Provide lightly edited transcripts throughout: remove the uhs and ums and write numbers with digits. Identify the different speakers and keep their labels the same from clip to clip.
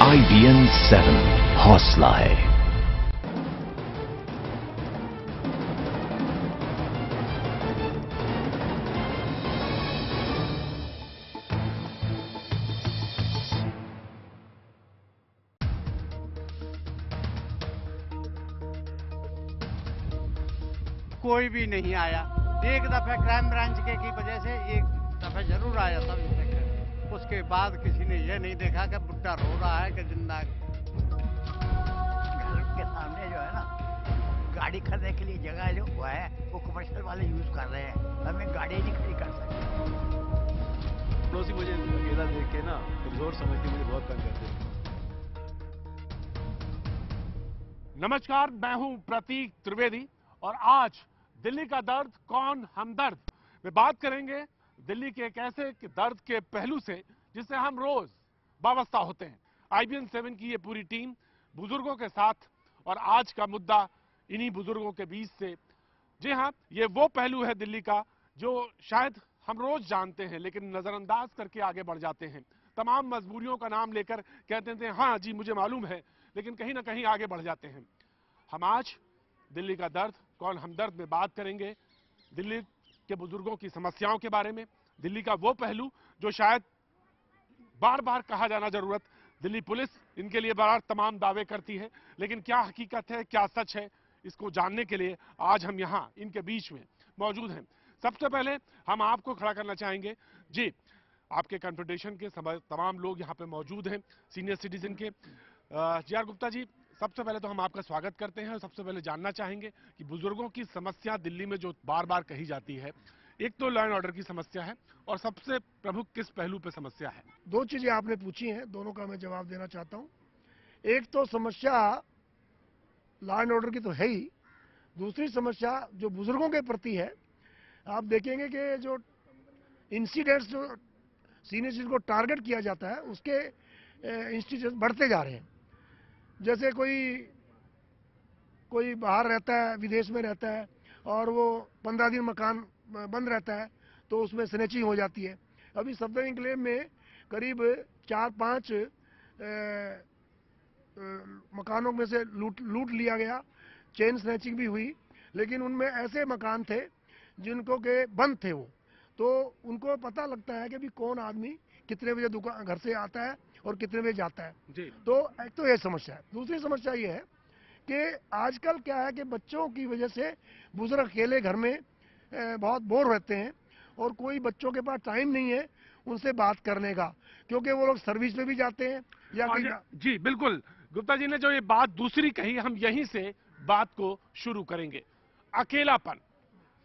Speaker 1: IBN 7 हौसला है।
Speaker 2: कोई भी नहीं आया। एक दफे क्राइम ब्रांच के की वजह से एक दफे जरूर आया सब इंस्पेक्टर। उसके बाद किसी ने यह नहीं देखा कि बुड्ढा रो रहा है कि जिंदा।
Speaker 3: घर के सामने जो है ना, गाड़ी खड़ने के लिए जगह जो वो है वो कमर्शियल वाले यूज कर रहे हैं। हमें गाड़ी नहीं खड़ी कर सकते।
Speaker 4: पड़ोसी मुझे अकेला देख के ना कमजोर समझ के मुझे बहुत तंग करते हैं।
Speaker 5: नमस्कार, मैं हूं प्रतीक त्रिवेदी और आज दिल्ली का दर्द कौन हमदर्द में बात करेंगे दिल्ली के एक ऐसे दर्द के पहलू से जिससे हम रोज वाबस्ता होते हैं। IBN 7 की ये पूरी टीम बुजुर्गों के साथ और आज का मुद्दा इन्हीं बुजुर्गों के बीच से। जी हां, ये वो पहलू है दिल्ली का जो शायद हम रोज जानते हैं लेकिन नजरअंदाज करके आगे बढ़ जाते हैं। तमाम मजबूरियों का नाम लेकर कहते थे हाँ जी मुझे मालूम है, लेकिन कहीं ना कहीं आगे बढ़ जाते हैं। हम आज दिल्ली का दर्द कौन हमदर्द में बात करेंगे दिल्ली के बुजुर्गों की समस्याओं के बारे में। दिल्ली का वो पहलू जो शायद बार बार कहा जाना जरूरत। दिल्ली पुलिस इनके लिए बार तमाम दावे करती है, लेकिन क्या हकीकत है, क्या सच है, इसको जानने के लिए आज हम यहाँ इनके बीच में मौजूद हैं। सबसे पहले हम आपको खड़ा करना चाहेंगे जी, आपके कन्फेडरेशन के तमाम लोग यहाँ पे मौजूद हैं, सीनियर सिटीजन के। JR गुप्ता जी, सबसे पहले तो हम आपका स्वागत करते हैं और सबसे पहले जानना चाहेंगे कि बुजुर्गों की समस्या दिल्ली में जो बार बार कही जाती है, एक तो लॉ एंड ऑर्डर की समस्या है और सबसे प्रमुख किस पहलू पे समस्या है?
Speaker 6: दो चीजें आपने पूछी हैं, दोनों का मैं जवाब देना चाहता हूं। एक तो समस्या लॉ एंड ऑर्डर की तो है ही, दूसरी समस्या जो बुजुर्गों के प्रति है। आप देखेंगे कि जो इंसिडेंट्स जो सीनियर सिटीजन को टारगेट किया जाता है उसके इंस्टीट्यूशन बढ़ते जा रहे हैं। जैसे कोई बाहर रहता है, विदेश में रहता है और वो 15 दिन मकान बंद रहता है तो उसमें स्नैचिंग हो जाती है। अभी सफदर एन्क्लेव में करीब 4-5 मकानों में से लूट लिया गया, चेन स्नैचिंग भी हुई। लेकिन उनमें ऐसे मकान थे जिनको के बंद थे वो, तो उनको पता लगता है कि भी कौन आदमी कितने बजे दुकान घर से आता है और कितने बजे जाता है जी। तो एक तो ये समस्या है। दूसरी समस्या ये है कि आजकल क्या है कि बच्चों की वजह से बुजुर्ग अकेले घर में बहुत बोर रहते हैं और कोई बच्चों के पास टाइम नहीं है उनसे बात करने का, क्योंकि वो लोग सर्विस में भी जाते हैं या
Speaker 5: जी बिल्कुल, गुप्ता जी ने जो ये बात दूसरी कही, हम यहीं से बात को शुरू करेंगे। अकेलापन,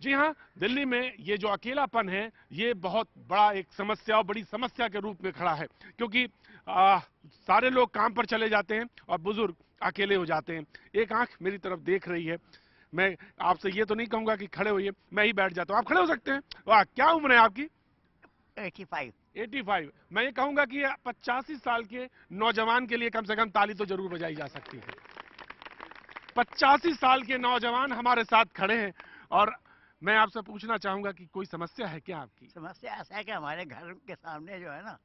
Speaker 5: जी हाँ, दिल्ली में ये जो अकेलापन है ये बहुत बड़ा एक समस्या और बड़ी समस्या के रूप में खड़ा है, क्योंकि सारे लोग काम पर चले जाते हैं और बुजुर्ग अकेले हो जाते हैं। एक आंख मेरी तरफ देख रही है, मैं आपसे ये तो नहीं कहूंगा कि खड़े होइए, मैं ही बैठ जाता हूँ, आप खड़े हो सकते हैं। वाह, क्या उम्र है आपकी?
Speaker 3: 85।
Speaker 5: मैं ये कहूंगा कि 85 साल के नौजवान के लिए कम से कम ताली तो जरूर बजाई जा सकती है। 85 साल के नौजवान हमारे साथ खड़े हैं और मैं आपसे पूछना चाहूंगा कि कोई समस्या है क्या आपकी?
Speaker 3: समस्या ऐसा है कि हमारे घर के सामने जो है ना,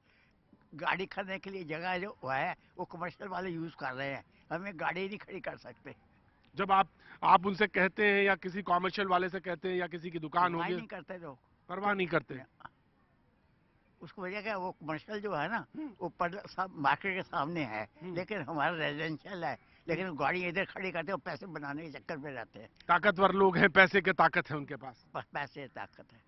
Speaker 3: गाड़ी खड़ने के लिए जगह जो है वो कमर्शियल वाले यूज कर रहे हैं। हमें गाड़ी नहीं खड़ी कर सकते।
Speaker 5: जब आप उनसे कहते हैं या किसी कॉमर्शियल वाले से कहते हैं या किसी की दुकान होगी,
Speaker 3: नहीं करते लोग,
Speaker 5: परवाह नहीं करते।
Speaker 3: उसको वजह क्या, वो कमर्शियल जो है ना वो मार्केट के सामने है, लेकिन हमारा रेजिडेंशियल है, लेकिन गाड़ी इधर खड़ी करते हैं, पैसे बनाने के चक्कर में रहते हैं।
Speaker 5: ताकतवर लोग हैं, पैसे के ताकत है उनके पास,
Speaker 3: बस पैसे ताकत है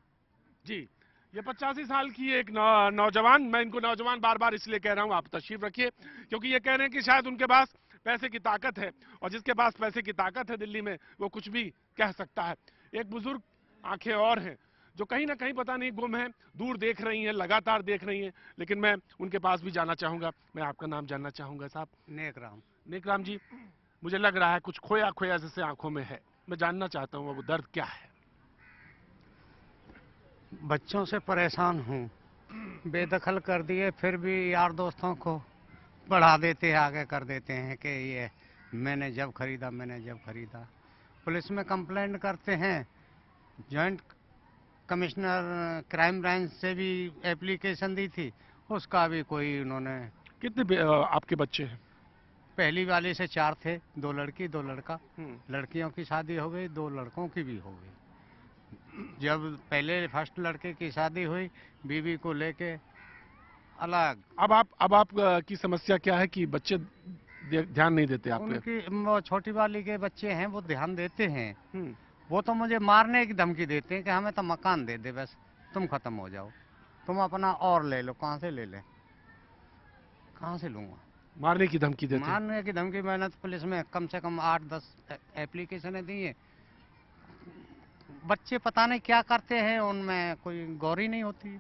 Speaker 5: जी। ये 85 साल की एक नौजवान, मैं इनको नौजवान बार बार इसलिए कह रहा हूं, आप तशरीफ रखिए, क्योंकि ये कह रहे हैं कि शायद उनके पास पैसे की ताकत है और जिसके पास पैसे की ताकत है दिल्ली में वो कुछ भी कह सकता है। एक बुजुर्ग आंखें और हैं जो कहीं ना कहीं पता नहीं गुम है, दूर देख रही हैं, लगातार देख रही हैं, लेकिन मैं उनके पास भी जाना चाहूंगा। मैं आपका नाम जानना चाहूंगा साहब? नेकराम जी, मुझे लग रहा है कुछ खोया खोया जैसे आंखों में है, मैं जानना चाहता हूँ वो दर्द क्या है?
Speaker 2: बच्चों से परेशान हूँ, बेदखल कर दिए, फिर भी यार दोस्तों को बढ़ा देते हैं, आगे कर देते हैं कि ये मैंने जब खरीदा। पुलिस में कंप्लेंट करते हैं, जॉइंट कमिश्नर क्राइम ब्रांच से भी एप्लीकेशन दी थी, उसका भी कोई उन्होंने
Speaker 5: कितने आपके बच्चे हैं?
Speaker 2: पहली वाले से 4 थे, 2 लड़की 2 लड़का। लड़कियों की शादी हो गई, 2 लड़कों की भी हो गई। जब पहले फर्स्ट लड़के की शादी हुई, बीवी को लेके अलग।
Speaker 5: अब आप की समस्या क्या है कि बच्चे ध्यान नहीं देते आप पे?
Speaker 2: उनकी वो छोटी वाली के बच्चे हैं, वो ध्यान देते हैं। वो तो मुझे मारने की धमकी देते हैं कि हमें तो मकान दे दे, बस तुम खत्म हो जाओ, तुम अपना और ले लो। कहाँ से ले लें, कहाँ से लूँगा?
Speaker 5: मारने की धमकी देते हैं?
Speaker 2: मारने की धमकी मैंने तो पुलिस में कम से कम 8-10 एप्लीकेशनें दी हैं। बच्चे पता नहीं क्या करते हैं, उनमें कोई गौर ही नहीं होती।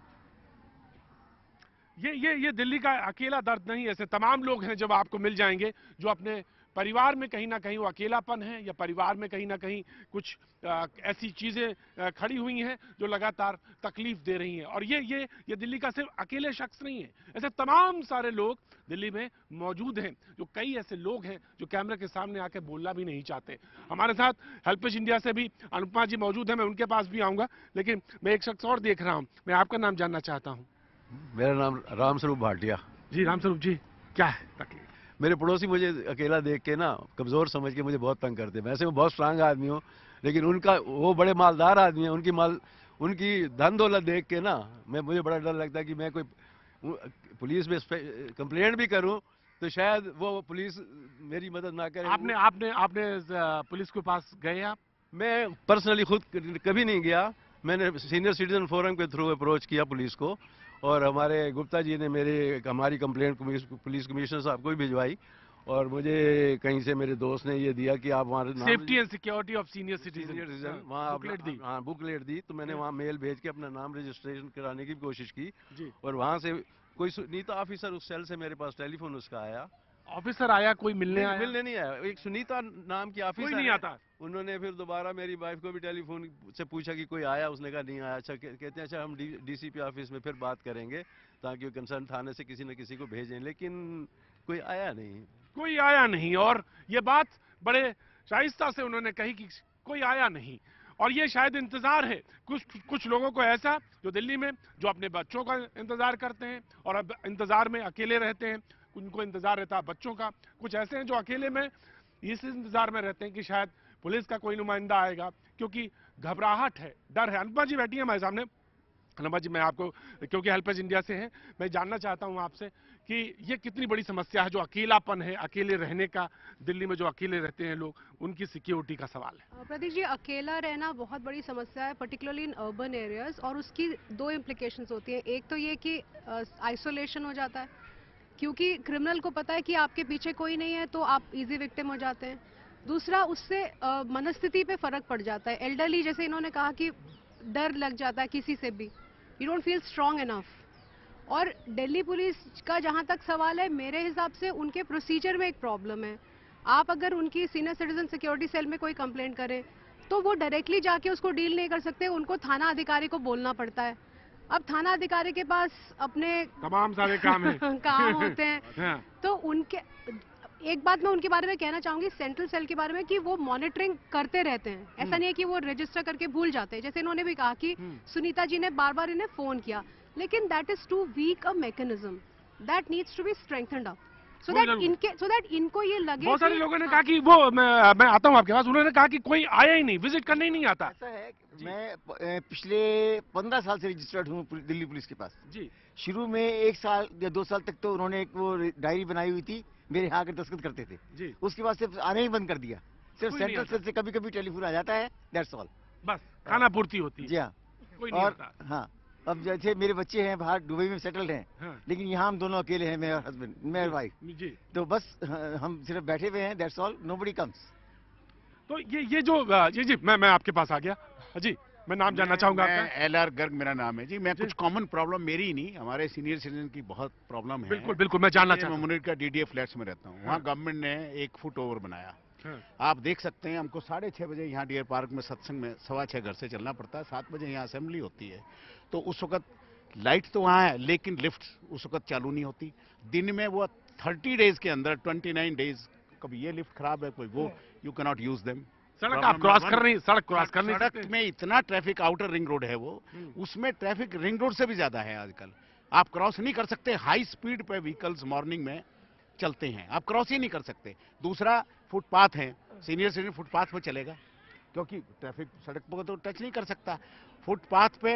Speaker 5: ये दिल्ली का अकेला दर्द नहीं, ऐसे तमाम लोग हैं जब आपको मिल जाएंगे जो अपने परिवार में कहीं ना कहीं वो अकेलापन है, या परिवार में कहीं ना कहीं कुछ ऐसी चीजें खड़ी हुई हैं जो लगातार तकलीफ दे रही हैं। और ये दिल्ली का सिर्फ अकेले शख्स नहीं है, ऐसे तमाम सारे लोग दिल्ली में मौजूद हैं, जो कई ऐसे लोग हैं जो कैमरे के सामने आके बोलना भी नहीं चाहते। हमारे साथ हेल्पेज इंडिया से भी अनुपमा जी मौजूद हैं, मैं उनके पास भी आऊंगा, लेकिन मैं एक शख्स और देख रहा हूं। मैं आपका नाम जानना चाहता हूं।
Speaker 4: मेरा नाम रामस्वरूप भाटिया।
Speaker 5: जी रामस्वरूप जी, क्या है तकलीफ?
Speaker 4: मेरे पड़ोसी मुझे अकेला देख के ना कमज़ोर समझ के मुझे बहुत तंग करते हैं। वैसे मैं बहुत स्ट्रांग आदमी हूँ, लेकिन वो बड़े मालदार आदमी हैं, उनकी धन दौलत देख के ना मुझे बड़ा डर लगता है कि मैं कोई पुलिस में कंप्लेंट भी करूं तो शायद वो पुलिस मेरी मदद ना करे।
Speaker 5: आपने पुलिस के पास गए आप?
Speaker 4: मैं पर्सनली खुद कभी नहीं गया। मैंने सीनियर सिटीजन फोरम के थ्रू अप्रोच किया पुलिस को, और हमारे गुप्ता जी ने हमारी कंप्लेंट पुलिस कमिश्नर साहब को भी भिजवाई, और मुझे कहीं से मेरे दोस्त ने ये दिया कि आप वहाँ
Speaker 5: safety and security of senior citizen
Speaker 4: वहाँ
Speaker 5: बुकलेट दी।
Speaker 4: तो मैंने वहाँ मेल भेज के अपना नाम रजिस्ट्रेशन कराने की भी कोशिश की, और वहाँ से कोई सुनीता ऑफिसर उस सेल से मेरे पास टेलीफोन उसका आया।
Speaker 5: ऑफिसर आया? कोई मिलने
Speaker 4: नहीं आया। एक सुनीता नाम की ऑफिसर
Speaker 5: कोई नहीं आता।
Speaker 4: उन्होंने फिर दोबारा मेरी वाइफ को भी टेलीफोन से पूछा कि कोई आया, उसने कहा नहीं आया। अच्छा कहते हैं अच्छा हम डीसीपी ऑफिस में फिर बात करेंगे ताकि कंसर्न थाने से किसी न किसी को भेजें, लेकिन कोई आया नहीं। और ये बात बड़े शाइस्ता से उन्होंने कही कि कोई आया नहीं, और ये शायद इंतजार है कुछ लोगों को ऐसा जो दिल्ली में जो अपने बच्चों का इंतजार करते हैं और अब इंतजार में अकेले रहते हैं, उनको इंतजार रहता है बच्चों का। कुछ ऐसे हैं जो अकेले में इस इंतजार में रहते हैं कि शायद पुलिस का कोई नुमाइंदा आएगा, क्योंकि घबराहट है, डर है। अनुपमा जी बैठी है हमारे सामने। अनुपमा जी, मैं आपको, क्योंकि हेल्पेज इंडिया से हैं, मैं जानना चाहता हूं आपसे कि ये कितनी बड़ी समस्या है जो अकेलापन है, अकेले रहने का, दिल्ली में जो अकेले रहते हैं लोग, उनकी सिक्योरिटी का सवाल है।
Speaker 7: प्रतीक जी, अकेला रहना बहुत बड़ी समस्या है, पर्टिकुलरली इन अर्बन एरियाज, और उसकी 2 इम्प्लीकेशंस होती हैं। एक तो ये कि आइसोलेशन हो जाता है, क्योंकि क्रिमिनल को पता है कि आपके पीछे कोई नहीं है तो आप इजी विक्टिम हो जाते हैं। दूसरा, उससे मनस्थिति पे फर्क पड़ जाता है। एल्डरली, जैसे इन्होंने कहा कि डर लग जाता है किसी से भी, you don't feel strong enough. और दिल्ली पुलिस का जहां तक सवाल है, मेरे हिसाब से उनके प्रोसीजर में एक प्रॉब्लम है। आप अगर उनकी सीनियर सिटीजन सिक्योरिटी सेल में कोई कंप्लेंट करें तो वो डायरेक्टली जाके उसको डील नहीं कर सकते, उनको थाना अधिकारी को बोलना पड़ता है। अब थाना अधिकारी के पास अपने
Speaker 5: तमाम सारे काम हैं
Speaker 7: काम होते हैं। तो उनके, एक बात मैं उनके बारे में कहना चाहूंगी, सेंट्रल सेल के बारे में, कि वो मॉनिटरिंग करते रहते हैं। ऐसा नहीं है कि वो रजिस्टर करके भूल जाते हैं। जैसे इन्होंने भी कहा कि सुनीता जी ने बार बार इन्हें फोन किया, लेकिन that is too weak a mechanism, that needs to be strengthened up, so that इनको ये लगे।
Speaker 5: बहुत सारे लोगों ने कहा कि वो मैं आता हूँ आपके पास, उन्होंने कहा कि कोई आया ही नहीं, विजिट करने ही नहीं आता।
Speaker 8: ऐसा है, मैं पिछले 15 साल से रजिस्टर्ड हूँ दिल्ली पुलिस के पास
Speaker 5: जी।
Speaker 8: शुरू में 1 साल या 2 साल तक तो उन्होंने एक वो डायरी बनाई हुई थी, मेरे यहाँ आकर दस्तखत करते थे
Speaker 5: जी।
Speaker 8: उसके बाद सिर्फ आने ही बंद कर दिया। सिर्फ सेंट्रल सेल से कभी कभी टेलीफोन आ जाता है, दैट्स ऑल,
Speaker 5: बस खाना पूर्ति होती है।
Speaker 8: जी हाँ।
Speaker 5: कोई नहीं
Speaker 8: और
Speaker 5: आता।
Speaker 8: हाँ, अब जैसे मेरे बच्चे हैं बाहर दुबई में सेटल्ड हैं,
Speaker 5: हाँ।
Speaker 8: लेकिन यहाँ हम दोनों अकेले हैं, मेरा हस्बैंड, मेरा वाइफ,
Speaker 5: जी।
Speaker 8: तो बस हम सिर्फ बैठे हुए हैं, दैट्स ऑल, नोबडी कम्स।
Speaker 5: तो ये जो जी मैं आपके पास आ गया जी। मैं नाम जानना चाहूंगा आपका।
Speaker 9: LR गर्ग मेरा नाम है जी। मैं कुछ कॉमन प्रॉब्लम मेरी ही नहीं, हमारे सीनियर सिटीजन की बहुत प्रॉब्लम है।
Speaker 5: बिल्कुल मैं जानना चाहता हूँ।
Speaker 9: मैं मुनीर का DDA फ्लैट्स में रहता हूँ। वहाँ गवर्नमेंट ने एक फुट ओवर बनाया। आप देख सकते हैं, हमको 6:30 बजे यहाँ डियर पार्क में सत्संग में 6:15 घर से चलना पड़ता है, 7 बजे यहाँ असेंबली होती है। तो उस वक्त लाइट तो वहाँ है, लेकिन लिफ्ट उस वक्त चालू नहीं होती। दिन में वो 30 डेज के अंदर 29 डेज, कभी ये लिफ्ट खराब है, कोई वो, you can not use them.
Speaker 5: सड़क आप क्रॉस कर नहीं, सड़क क्रॉस करने
Speaker 9: सड़क में इतना ट्रैफिक, आउटर रिंग रोड है वो, उसमें ट्रैफिक रिंग रोड से भी ज्यादा है आजकल। आप क्रॉस नहीं कर सकते, हाई स्पीड पे व्हीकल्स मॉर्निंग में चलते हैं, आप क्रॉस ही नहीं कर सकते। दूसरा फुटपाथ है, सीनियर सिटीजन फुटपाथ पे चलेगा क्योंकि ट्रैफिक सड़क पर तो टच नहीं कर सकता। फुटपाथ पे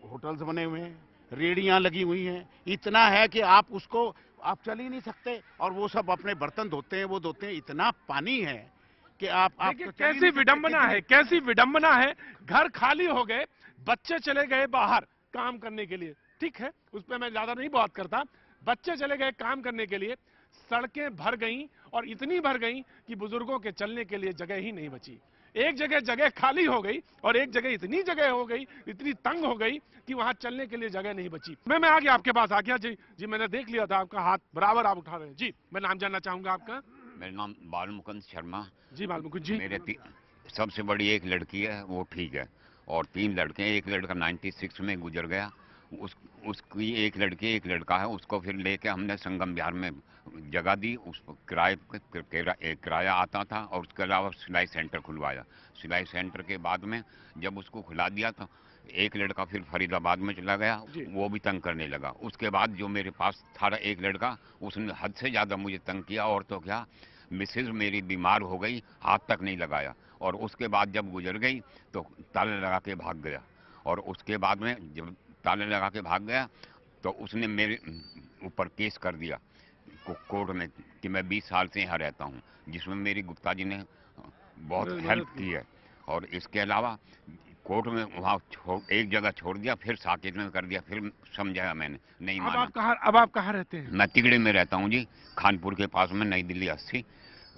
Speaker 9: होटल्स बने हुए हैं, रेहड़ियां लगी हुई हैं, इतना है कि आप उसको आप चल ही नहीं सकते, और वो सब अपने बर्तन धोते हैं, वो धोते हैं, इतना पानी है कि आप
Speaker 5: देखिए
Speaker 9: तो चल ही
Speaker 5: कैसी
Speaker 9: नहीं सकते
Speaker 5: विडंबना है, कैसी विडंबना है। घर खाली हो गए, बच्चे चले गए बाहर काम करने के लिए, ठीक है, उस पर मैं ज्यादा नहीं बात करता। बच्चे चले गए काम करने के लिए, सड़कें भर गईं, और इतनी भर गईं कि बुजुर्गों के चलने के लिए जगह ही नहीं बची। एक जगह जगह खाली हो गई, और एक जगह इतनी जगह हो गई, इतनी तंग हो गई कि वहां चलने के लिए जगह नहीं बची। मैं आ गया आपके पास, आ गया जी। जी मैंने देख लिया था आपका हाथ बराबर आप उठा रहे हैं। जी मैं नाम जानना चाहूंगा आपका।
Speaker 10: मेरा नाम बालमुकुंद शर्मा।
Speaker 5: जी बालमुकुंद जी।
Speaker 10: मेरे सबसे बड़ी एक लड़की है, वो ठीक है, और 3 लड़के हैं। एक लड़का 96 में गुजर गया, उसकी एक लड़की एक लड़का है। उसको फिर लेके हमने संगम विहार में जगह दी, उस किराया आता था, और उसके अलावा सिलाई सेंटर खुलवाया। सिलाई सेंटर के बाद में जब उसको खुला दिया तो एक लड़का फिर फरीदाबाद में चला गया, वो भी तंग करने लगा। उसके बाद जो मेरे पास था एक लड़का, उसने हद से ज़्यादा मुझे तंग किया, और तो क्या, मिसेज मेरी बीमार हो गई, हाथ तक नहीं लगाया, और उसके बाद जब गुजर गई तो ताले लगा के भाग गया। और उसके बाद में जब ताले लगा के भाग गया तो उसने मेरे ऊपर केस कर दिया कोर्ट में कि मैं 20 साल से यहाँ रहता हूँ, जिसमें मेरी गुप्ता जी ने बहुत हेल्प की है। और इसके अलावा कोर्ट में वहाँ एक जगह छोड़ दिया, फिर साकेत में कर दिया, फिर समझाया मैंने, नहीं माना।
Speaker 5: अब आप कहाँ रहते हैं?
Speaker 10: मैं तिगड़े में रहता हूँ जी, खानपुर के पास में, नई दिल्ली 80।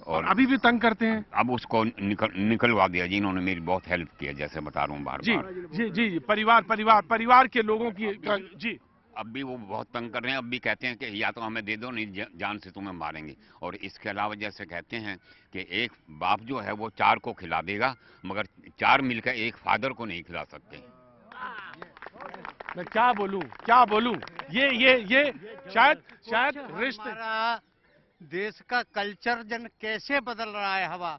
Speaker 5: और अभी भी तंग करते हैं?
Speaker 10: अब उसको निकलवा दिया जी, इन्होंने मेरी बहुत हेल्प की है, जैसे बता रहा हूँ बार
Speaker 5: जी,
Speaker 10: बार।
Speaker 5: जी जी परिवार के लोगों की जी।
Speaker 10: अब भी वो बहुत तंग कर रहे हैं, अब भी कहते हैं कि या तो हमें दे दो, नहीं जान से तुम्हें मारेंगे। और इसके अलावा जैसे कहते हैं कि एक बाप जो है वो 4 को खिला देगा, मगर 4 मिलकर एक फादर को नहीं खिला सकते।
Speaker 5: मैं क्या बोलूं, ये शायद रिश्ते,
Speaker 2: देश का कल्चर जन कैसे बदल रहा है हवा।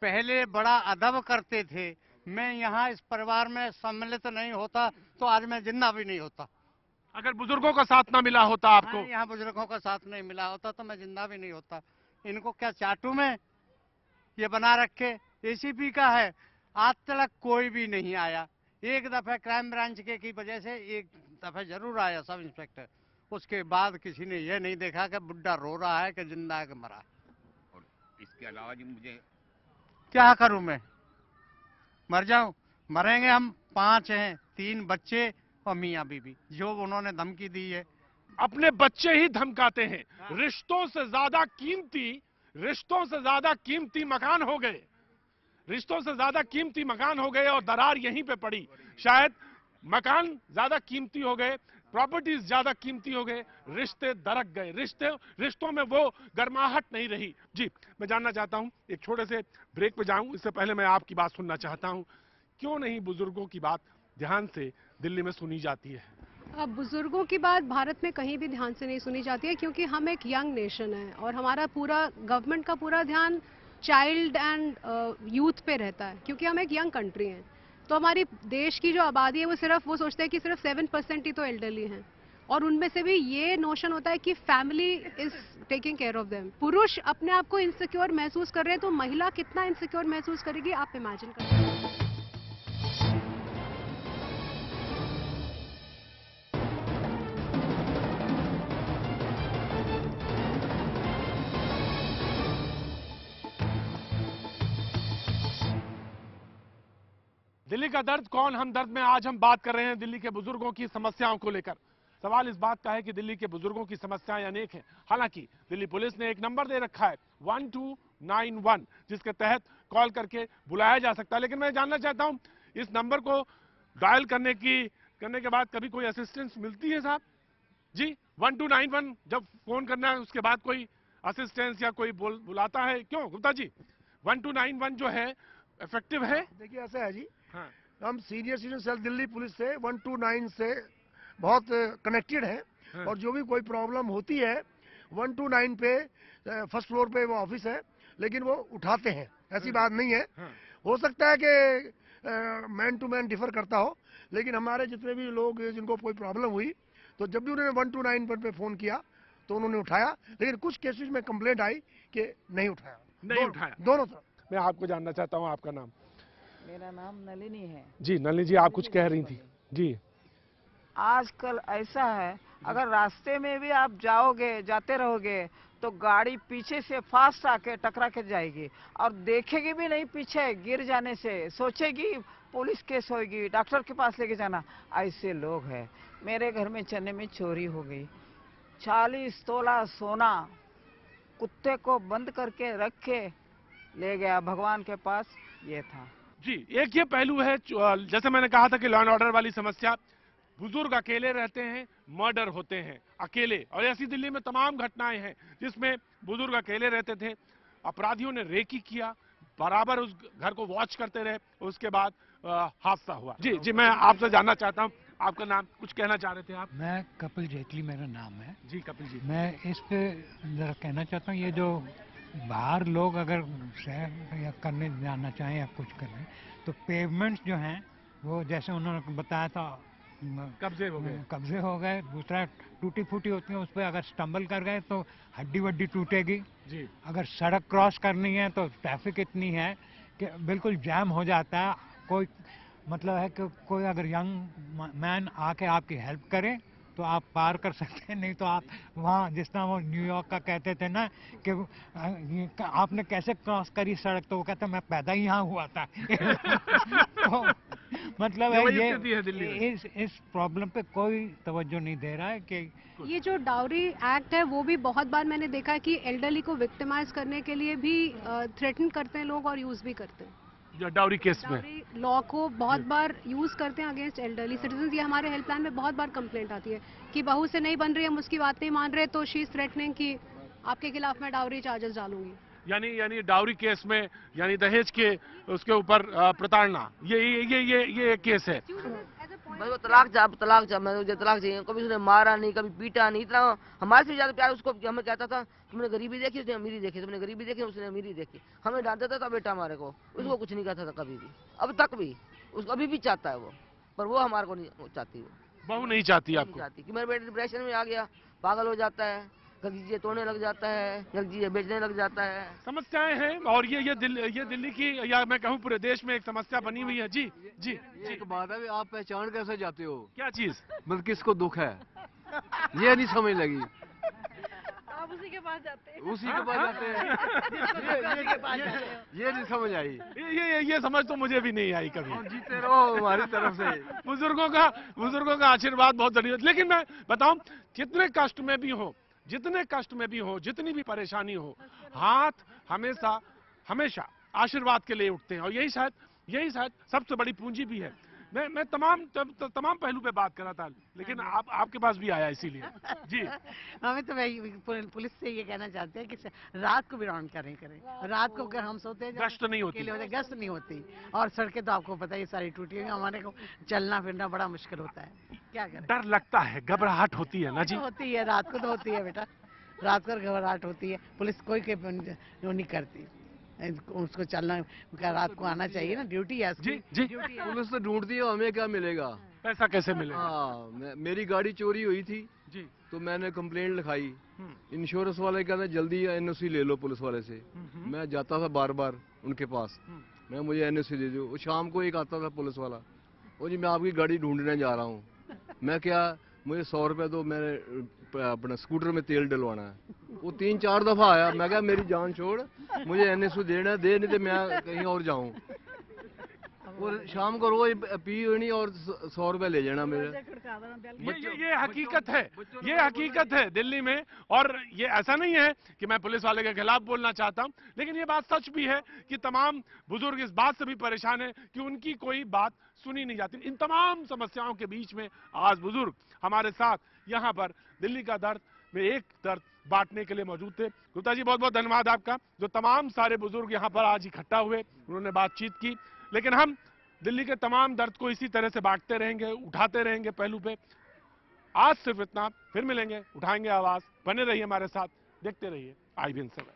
Speaker 2: पहले बड़ा अदब करते थे, मैं यहाँ इस परिवार में सम्मिलित नहीं होता तो आज मैं जिंदा भी नहीं होता।
Speaker 5: अगर बुजुर्गों का साथ ना मिला होता आपको?
Speaker 2: यहाँ बुजुर्गों का साथ नहीं मिला होता तो मैं जिंदा भी नहीं होता। इनको क्या चाटू में ये बना रखे, एसीपी का है, आज तक कोई भी नहीं आया। एक दफे क्राइम ब्रांच के की वजह से एक दफे जरूर आया सब इंस्पेक्टर, उसके बाद किसी ने यह नहीं देखा कि बुड्ढा रो रहा है कि जिंदा है कि मरा।
Speaker 10: और इसके अलावा जी मुझे
Speaker 2: क्या करूं, मैं मर जाऊं? मरेंगे हम 5 हैं, 3 बच्चे और मियाँ बीबी, जो उन्होंने धमकी दी है।
Speaker 5: अपने बच्चे ही धमकाते हैं। रिश्तों से ज्यादा कीमती मकान हो गए, रिश्तों से ज्यादा कीमती मकान हो गए, और दरार यहीं पे पड़ी। शायद मकान ज्यादा कीमती हो गए, प्रॉपर्टीज ज्यादा कीमती हो गए, रिश्ते दरक गए, रिश्तों में वो गर्माहट नहीं रही। जी मैं जानना चाहता हूं, एक छोटे से ब्रेक पे जाऊं, इससे पहले मैं आपकी बात सुनना चाहता हूं, क्यों नहीं बुजुर्गों की बात ध्यान से दिल्ली में सुनी जाती है?
Speaker 7: अब बुजुर्गों की बात भारत में कहीं भी ध्यान से नहीं सुनी जाती है, क्योंकि हम एक यंग नेशन है और हमारा पूरा गवर्नमेंट का पूरा ध्यान चाइल्ड एंड यूथ पे रहता है, क्योंकि हम एक यंग कंट्री हैं। तो हमारी देश की जो आबादी है वो सोचते हैं कि सिर्फ 7% ही तो एल्डरली हैं, और उनमें से भी ये नोशन होता है कि family is taking care of them. पुरुष अपने आप को इनसिक्योर महसूस कर रहे हैं तो महिला कितना इनसिक्योर महसूस करेगी, आप इमेजिन कर सकते हैं।
Speaker 5: दिल्ली का दर्द कौन हमदर्द में आज हम बात कर रहे हैं दिल्ली के बुजुर्गों की समस्याओं को लेकर। सवाल इस बात का है कि दिल्ली के बुजुर्गों की समस्याएं अनेक हैं। हालांकि दिल्ली पुलिस ने एक नंबर दे रखा है 1291, जिसके तहत कॉल करके बुलाया जा सकता है। लेकिन मैं जानना चाहता हूं, इस नंबर को डायल करने के बाद कभी कोई असिस्टेंस मिलती है साहब? जी 1291 जब फोन करना है उसके बाद कोई असिस्टेंस या कोई बुलाता है क्यों गुप्ता जी? 1291 जो है इफेक्टिव है?
Speaker 6: देखिए ऐसा है जी,
Speaker 5: हाँ।
Speaker 6: हम senior citizen cell Delhi police से 129 से बहुत कनेक्टेड है,
Speaker 5: हाँ।
Speaker 6: और जो भी कोई प्रॉब्लम होती है 129 पे फर्स्ट फ्लोर पे वो ऑफिस है, लेकिन वो उठाते हैं, ऐसी बात नहीं है।
Speaker 5: हाँ।
Speaker 6: हो सकता है कि मैन टू मैन डिफर करता हो, लेकिन हमारे जितने भी लोग जिनको कोई प्रॉब्लम हुई तो जब भी उन्होंने 129 पर पे फ़ोन किया तो उन्होंने उठाया, लेकिन कुछ केसेस में कंप्लेंट आई कि नहीं उठाया, दोनों तरफ।
Speaker 5: मैं आपको जानना चाहता हूँ, आपका नाम?
Speaker 11: मेरा नाम नलिनी है।
Speaker 5: जी नलिनी जी, आप कुछ कह रही थी जी।
Speaker 11: आजकल ऐसा है, अगर रास्ते में भी आप जाते रहोगे तो गाड़ी पीछे से फास्ट आके टकरा के जाएगी और देखेगी भी नहीं पीछे, गिर जाने से सोचेगी पुलिस केस होगी, डॉक्टर के पास लेके जाना। ऐसे लोग हैं। मेरे घर में चने में चोरी हो गई, 40 तोला सोना कुत्ते को बंद करके रख के ले गया, भगवान के पास ये था।
Speaker 5: जी, एक ये पहलू है, जैसे मैंने कहा था कि लॉ एंड ऑर्डर वाली समस्या, बुजुर्ग अकेले रहते हैं, मर्डर होते हैं अकेले, और ऐसी दिल्ली में तमाम घटनाएं हैं जिसमें बुजुर्ग अकेले रहते थे, अपराधियों ने रेकी किया, बराबर उस घर को वॉच करते रहे, उसके बाद हादसा हुआ। जी जी, मैं आपसे जानना चाहता हूँ, आपका नाम? कुछ कहना चाह रहे थे आप?
Speaker 12: मैं कपिल जेटली मेरा नाम है।
Speaker 5: जी कपिल जी,
Speaker 12: मैं इस पे जरा कहना चाहता हूँ, ये जो बाहर लोग अगर शहर या करने जाना चाहें या कुछ करें तो पेवमेंट्स जो हैं वो जैसे उन्होंने बताया था
Speaker 5: कब्जे
Speaker 12: हो गए। दूसरा टूटी फूटी होती है, उस पर अगर स्टम्बल कर गए तो हड्डी वड्डी टूटेगी
Speaker 5: जी।
Speaker 12: अगर सड़क क्रॉस करनी है तो ट्रैफिक इतनी है कि बिल्कुल जैम हो जाता है। कोई मतलब है कि कोई अगर यंग मैन आके आपकी हेल्प करे तो आप पार कर सकते हैं, नहीं तो आप वहाँ जिस तरह वो न्यूयॉर्क का कहते थे ना कि आपने कैसे क्रॉस करी सड़क, तो वो कहते मैं पैदा ही यहाँ हुआ था। तो मतलब है ये इस प्रॉब्लम पे कोई तवज्जो नहीं दे रहा है कि
Speaker 7: ये जो डाउरी एक्ट है वो भी बहुत बार मैंने देखा है कि एल्डरली को विक्टिमाइज करने के लिए भी थ्रेटन करते हैं लोग और यूज भी करते हैं।
Speaker 5: डाउरी केस में
Speaker 7: लॉ को बहुत बार यूज करते हैं अगेंस्ट एल्डरली सिटीजन। ये हमारे हेल्पलाइन में बहुत बार कंप्लेंट आती है कि बहू से नहीं बन रही है, हम उसकी बात नहीं मान रहे, तो शी इज थ्रेटनिंग कि आपके खिलाफ मैं डाउरी चार्जेस डालूंगी।
Speaker 5: यानी डाउरी केस में, यानी दहेज के उसके ऊपर प्रताड़ना, ये केस है।
Speaker 13: वो तलाक जा मैं मुझे तलाक चाहिए। कभी उसने मारा नहीं, कभी पीटा नहीं, इतना हमारे से ज्यादा प्यार उसको हमें कहता था। तुमने गरीबी देखी, उसने अमीरी देखी, तुमने गरीबी देखी, उसने अमीरी देखी। हमें डांटता था बेटा हमारे को, उसको कुछ नहीं कहता था कभी भी, अब तक भी उसको अभी भी चाहता है वो, पर वो हमारे को नहीं चाहती। वो
Speaker 5: बहू नहीं चाहती आपको?
Speaker 13: नहीं चाहती कि मेरा बेटा डिप्रेशन में आ गया, पागल हो जाता है, गलजीए तोड़ने लग जाता है, गलजीए बेचने लग जाता है।
Speaker 5: समस्याएं हैं और ये दिल्ली की, या मैं कहूँ पूरे देश में एक समस्या बनी हुई है। जी जी,
Speaker 14: एक बात है, आप पहचान कैसे जाते हो?
Speaker 5: क्या चीज?
Speaker 14: मतलब किसको दुख है, ये नहीं समझ लगी।
Speaker 15: आप उसी के पास जाते हैं।
Speaker 14: उसी के पास जाते हैं, ये नहीं समझ आई।
Speaker 5: ये समझ तो मुझे भी नहीं आई कभी।
Speaker 14: जीते रहो हमारी तरफ से।
Speaker 5: बुजुर्गों का आशीर्वाद बहुत जरूरी। लेकिन मैं बताऊं, जितने कष्ट में भी हो, जितनी भी परेशानी हो, हाथ हमेशा आशीर्वाद के लिए उठते हैं, और यही शायद सबसे बड़ी पूंजी भी है। मैं तमाम पहलू पे बात कर रहा था, लेकिन आपके पास भी आया इसीलिए। जी
Speaker 3: हमें तो पुलिस से ये कहना चाहते हैं कि रात को भी राउंड करें। रात को अगर हम सोते हैं
Speaker 5: गश्त नहीं
Speaker 3: होती, और सड़कें तो आपको पता है सारी टूटी हुई, हमारे को चलना फिरना बड़ा मुश्किल होता है। क्या करें,
Speaker 5: डर लगता है, घबराहट होती है ना जी?
Speaker 3: होती है, रात को तो होती है बेटा, रात को घबराहट होती है। पुलिस कोई नहीं करती, उसको चलना, रात को आना चाहिए ना, ड्यूटी है
Speaker 5: जी।
Speaker 14: पुलिस तो ढूंढती है, हमें क्या मिलेगा?
Speaker 5: पैसा कैसे मिलेगा?
Speaker 14: हाँ, मेरी गाड़ी चोरी हुई थी
Speaker 5: जी,
Speaker 14: तो मैंने कंप्लेंट लिखाई। इंश्योरेंस वाले कहते जल्दी एनओसी ले लो पुलिस वाले से। मैं जाता था बार उनके पास, मैं मुझे एनओसी दे दो। शाम को एक आता था पुलिस वाला, वो जी मैं आपकी गाड़ी ढूंढने जा रहा हूँ। मैं क्या, मुझे 100 रुपये दो, मैंने अपना स्कूटर में तेल डलवाना है। वो 3-4 दफा आया, मैं क्या मेरी जान छोड़, मुझे एनएसयू देना दे, नहीं तो मैं कहीं और जाऊं। और शाम को रोज पी नहीं और 100 रुपए ले जाना मेरे।
Speaker 5: ये हकीकत है दिल्ली में। और ये ऐसा नहीं है कि मैं पुलिस वाले के खिलाफ बोलना चाहता हूं, लेकिन ये बात सच भी है कि तमाम बुजुर्ग इस बात से भी परेशान है कि उनकी कोई बात सुनी नहीं जाती। इन तमाम समस्याओं के बीच में आज बुजुर्ग हमारे साथ यहाँ पर दिल्ली का दर्द में एक दर्द बांटने के लिए मौजूद थे। गुप्ता जी, बहुत बहुत धन्यवाद आपका, जो तमाम सारे बुजुर्ग यहाँ पर आज इकट्ठा हुए, उन्होंने बातचीत की। लेकिन हम दिल्ली के तमाम दर्द को इसी तरह से बांटते रहेंगे, उठाते रहेंगे पहलू पे। आज सिर्फ इतना, फिर मिलेंगे, उठाएंगे आवाज। बने रहिए हमारे साथ, देखते रहिए IBN 7।